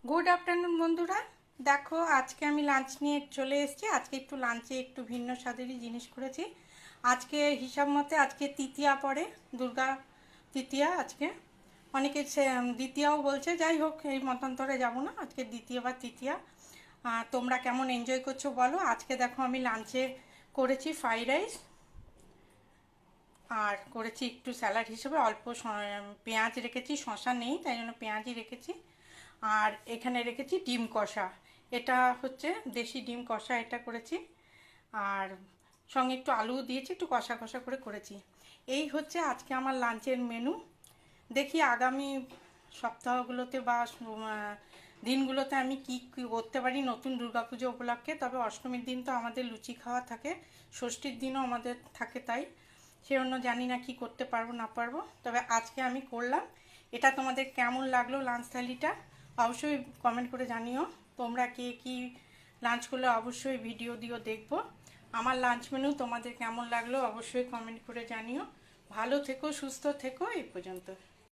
Good afternoon বন্ধুরা। দেখো আজকে আমি লাঞ্চ নিয়ে চলে এসেছি। আজকে একটু লাঞ্চে একটু ভিন্ন স্বাদেরই জিনিস করেছি। আজকে হিসাব মতে আজকে তৃতীয়া পড়ে, দুর্গা তৃতীয়া আজকে। অনেকে দ্বিতীয়াও বলছে, যাই হোক এই মতান্তরে যাব না, আজকে দ্বিতীয় বা তৃতীয়া। তোমরা কেমন এনজয় করছো বলো। আজকে দেখো আমি লাঞ্চে করেছি ফ্রাইড রাইস, আর করেছি একটু স্যালাড হিসেবে অল্প পেঁয়াজ রেখেছি, শসা নেই তাই জন্য পেঁয়াজই রেখেছি। আর এখানে রেখেছি ডিম কষা, এটা হচ্ছে দেশি ডিম কষা, এটা করেছি। আর সঙ্গে একটু আলু দিয়েছি, একটু কষা কষা করে করেছি। এই হচ্ছে আজকে আমার লাঞ্চের মেনু। দেখি আগামী সপ্তাহগুলোতে বা দিনগুলোতে আমি কি কি করতে পারি নতুন দুর্গাপুজো উপলক্ষে। তবে অষ্টমীর দিন তো আমাদের লুচি খাওয়া থাকে, ষষ্ঠীর দিনও আমাদের থাকে, তাই সে অন্য জানি না কি করতে পারবো না পারবো। তবে আজকে আমি করলাম। এটা তোমাদের কেমন লাগলো লাঞ্চ থালিটা অবশ্যই কমেন্ট করে জানিও। তোমরা কে কি লাঞ্চ করলে অবশ্যই ভিডিও দিও, দেখবো। আমার লাঞ্চ মেনু তোমাদের কেমন লাগলো অবশ্যই কমেন্ট করে জানিও। ভালো থেকো, সুস্থ থেকো, এই পর্যন্ত।